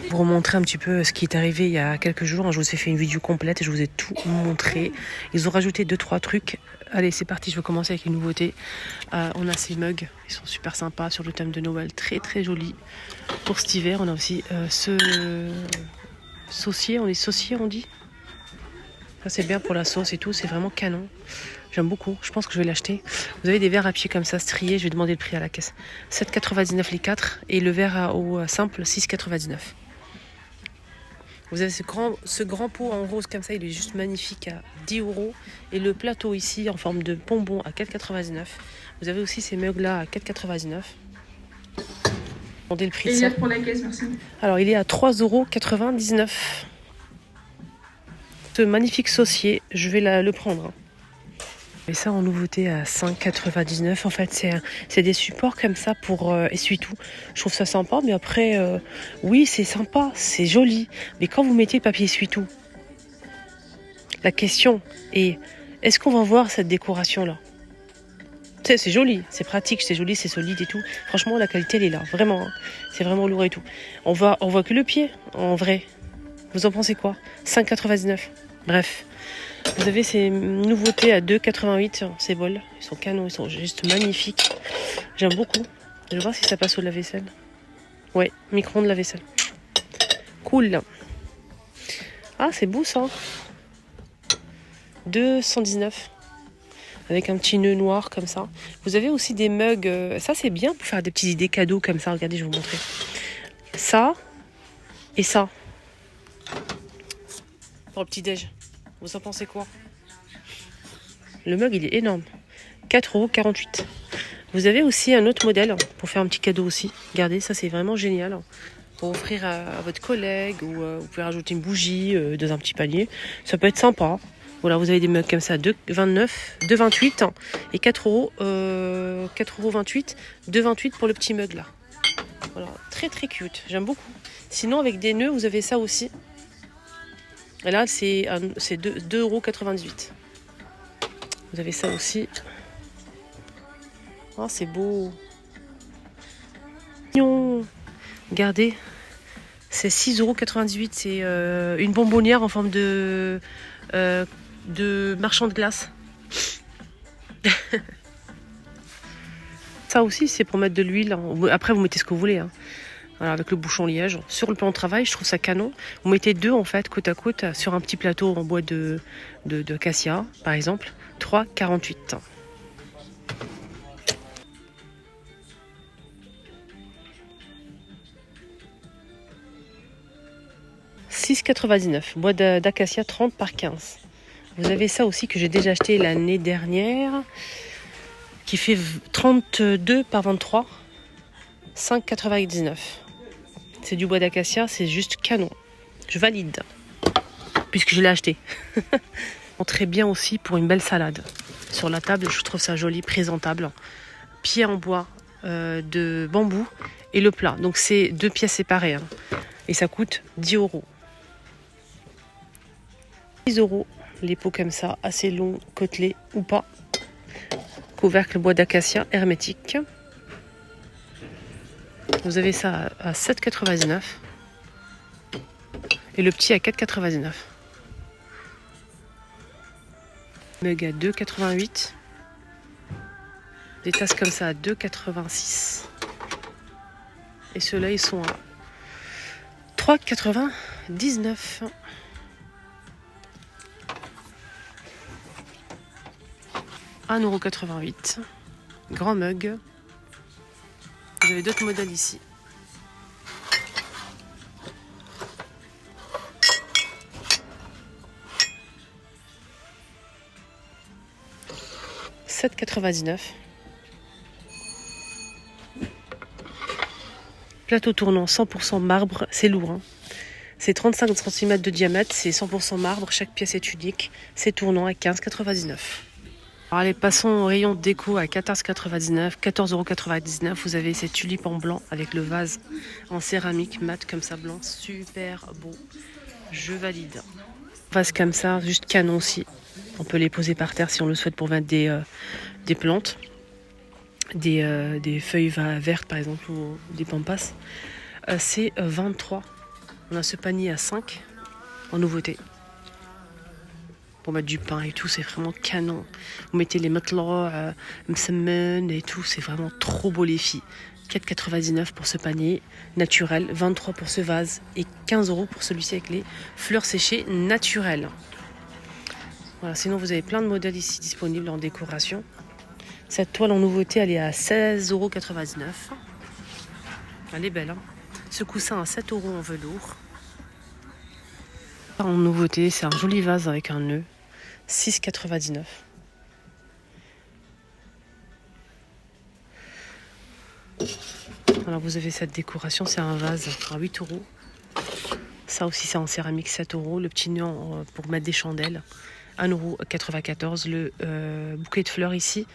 Vous remontrer un petit peu ce qui est arrivé il y a quelques jours. Je vous ai fait une vidéo complète et je vous ai tout montré. Ils ont rajouté 2-3 trucs. Allez, c'est parti, je vais commencer avec une nouveauté. On a ces mugs, ils sont super sympas sur le thème de Noël, très très jolis. Pour cet hiver, on a aussi ce saucier, on dit. Ça c'est bien pour la sauce et tout, c'est vraiment canon. J'aime beaucoup, je pense que je vais l'acheter. Vous avez des verres à pied comme ça, striés, je vais demander le prix à la caisse. 7,99 les 4 et le verre au simple, 6,99. Vous avez ce grand pot en rose comme ça, il est juste magnifique à 10 €. Et le plateau ici en forme de bonbon à 4,99. Vous avez aussi ces mugs là à 4,99. Demandez le prix de ça. Pour la caisse, merci. Alors il est à 3,99 €. Ce magnifique saucier, je vais le prendre. Et ça en nouveauté à 5,99. En fait, c'est des supports comme ça pour essuie-tout. Je trouve ça sympa, mais après, oui, c'est sympa, c'est joli. Mais quand vous mettez le papier essuie-tout, la question est, est-ce qu'on va voir cette décoration-là ? C'est joli, c'est pratique, c'est joli, c'est solide et tout. Franchement, la qualité, elle est là, vraiment. Hein. C'est vraiment lourd et tout. On voit que le pied, en vrai. Vous en pensez quoi ? 5,99. Bref. Vous avez ces nouveautés à 2,88, ces bols. Ils sont canons, ils sont juste magnifiques. J'aime beaucoup. Je vais voir si ça passe au lave-vaisselle. Ouais, micro-ondes lave-vaisselle. Cool. Ah, c'est beau ça. 2,119. Avec un petit nœud noir comme ça. Vous avez aussi des mugs. Ça, c'est bien pour faire des petites idées cadeaux comme ça. Regardez, je vais vous montrer. Ça et ça. Pour le petit-déj. Vous en pensez quoi ? Le mug, il est énorme. 4,48 €. Vous avez aussi un autre modèle pour faire un petit cadeau aussi. Regardez, ça c'est vraiment génial. Pour offrir à votre collègue ou vous pouvez rajouter une bougie dans un petit panier. Ça peut être sympa. Voilà, vous avez des mugs comme ça, 2,29, 2,28 et 4,28 €, 2,28 pour le petit mug là. Voilà, très très cute, j'aime beaucoup. Sinon avec des nœuds, vous avez ça aussi. Et là, c'est 2,98 €. Vous avez ça aussi. Oh, c'est beau. Mignon. Regardez. C'est 6,98 €. C'est une bonbonnière en forme de marchand de glace. Ça aussi, c'est pour mettre de l'huile. Après, vous mettez ce que vous voulez. Hein. Voilà, avec le bouchon liège. Sur le plan de travail, je trouve ça canon. Vous mettez deux en fait, côte à côte, sur un petit plateau en bois de cassia, par exemple. 3,48 €. « 6,99 €. Bois d'acacia 30 par 15. Vous avez ça aussi que j'ai déjà acheté l'année dernière, qui fait 32 par 23. 5,99 €. C'est du bois d'acacia, c'est juste canon. Je valide, puisque je l'ai acheté. Très bien aussi pour une belle salade. Sur la table, je trouve ça joli, présentable. Pied en bois de bambou et le plat. Donc c'est 2 pièces séparées. Hein. Et ça coûte 10 €. 10 €, les pots comme ça, assez longs, côtelés ou pas. Couvercle bois d'acacia hermétique. Vous avez ça à 7,99 € et le petit à 4,99 €. Mug à 2,88 €. Des tasses comme ça à 2,86 €. Et ceux-là, ils sont à 3,99 €. À 1,88 €. Grand mug. Vous avez d'autres modèles ici. « 7,99 €. Plateau tournant 100% marbre, c'est lourd. Hein. C'est 35 cm de diamètre, c'est 100% marbre, chaque pièce est unique. C'est tournant à 15,99 €. Alors allez, passons au rayon déco à 14,99 €, 14,99 €. Vous avez ces tulipes en blanc avec le vase en céramique mat comme ça blanc, super beau. Je valide. Vase comme ça, juste canon aussi. On peut les poser par terre si on le souhaite pour mettre des plantes, des feuilles vertes par exemple ou des pampas. C'est 23 On a ce panier à 5 en nouveauté. Pour mettre du pain et tout, c'est vraiment canon. Vous mettez les matelas, msemen et tout, c'est vraiment trop beau les filles. 4,99 pour ce panier naturel, 23 pour ce vase et 15 € pour celui-ci avec les fleurs séchées naturelles. Voilà, sinon vous avez plein de modèles ici disponibles en décoration. Cette toile en nouveauté, elle est à 16,99 €. Elle est belle, hein. Ce coussin à 7 € en velours. En nouveauté, c'est un joli vase avec un nœud. 6,99 €. Alors vous avez cette décoration, c'est un vase à 8 €. Ça aussi c'est en céramique, 7 €. Le petit nœud pour mettre des chandelles, 1,94 €. Le bouquet de fleurs ici,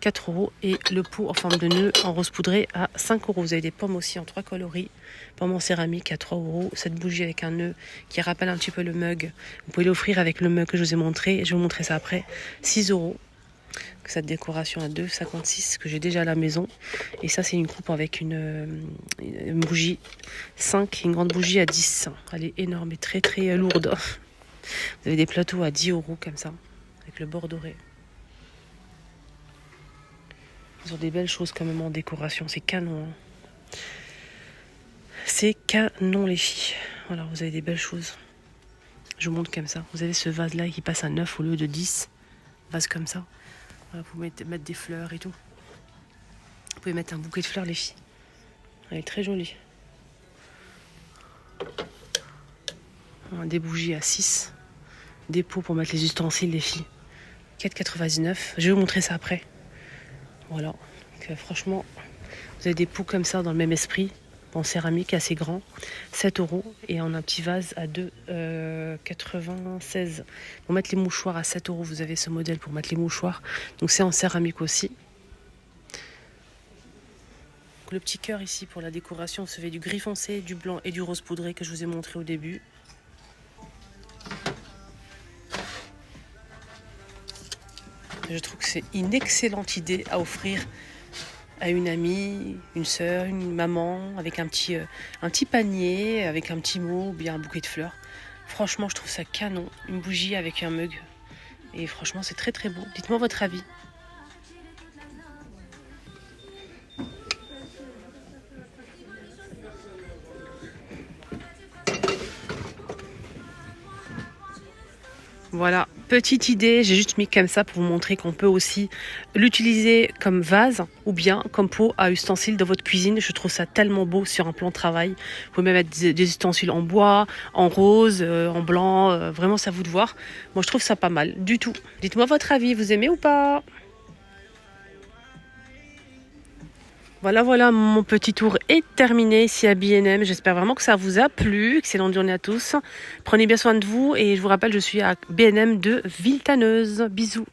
4 €. Et le pot en forme de nœud en rose poudré à 5 €. Vous avez des pommes aussi en 3 coloris. Pommes en céramique à 3 €. Cette bougie avec un nœud qui rappelle un petit peu le mug. Vous pouvez l'offrir avec le mug que je vous ai montré. Je vais vous montrer ça après. 6 €. Cette décoration à 2,56 € que j'ai déjà à la maison. Et ça, c'est une coupe avec une bougie 5, une grande bougie à 10. Elle est énorme et très très lourde. Vous avez des plateaux à 10 € comme ça, avec le bord doré. Ils ont des belles choses quand même en décoration. C'est canon, hein. C'est canon les filles. Voilà, vous avez des belles choses. Je vous montre comme ça. Vous avez ce vase là qui passe à 9 au lieu de 10. Vase comme ça. Voilà, vous pouvez mettre des fleurs et tout. Vous pouvez mettre un bouquet de fleurs les filles. Elle est très jolie. Des bougies à 6. Des pots pour mettre les ustensiles les filles. 4,99 €. Je vais vous montrer ça après. Voilà. Donc, franchement, vous avez des pots comme ça dans le même esprit. En céramique assez grand, 7 € et on a un petit vase à 2,96 €. Pour mettre les mouchoirs à 7 €, vous avez ce modèle pour mettre les mouchoirs. Donc c'est en céramique aussi. Le petit cœur ici pour la décoration, se fait du gris foncé, du blanc et du rose poudré que je vous ai montré au début. Je trouve que c'est une excellente idée à offrir à une amie, une sœur, une maman, avec un petit panier, avec un petit mot ou bien un bouquet de fleurs. Franchement, je trouve ça canon. Une bougie avec un mug. Et franchement, c'est très très beau. Dites-moi votre avis. Voilà, petite idée, j'ai juste mis comme ça pour vous montrer qu'on peut aussi l'utiliser comme vase ou bien comme pot à ustensiles dans votre cuisine. Je trouve ça tellement beau sur un plan de travail. Vous pouvez même mettre des ustensiles en bois, en rose, en blanc. Vraiment, c'est à vous de voir. Moi, je trouve ça pas mal du tout. Dites-moi votre avis, vous aimez ou pas ? Voilà, mon petit tour est terminé ici à B&M. J'espère vraiment que ça vous a plu. Excellente journée à tous. Prenez bien soin de vous et je vous rappelle, je suis à B&M de Villetaneuse. Bisous.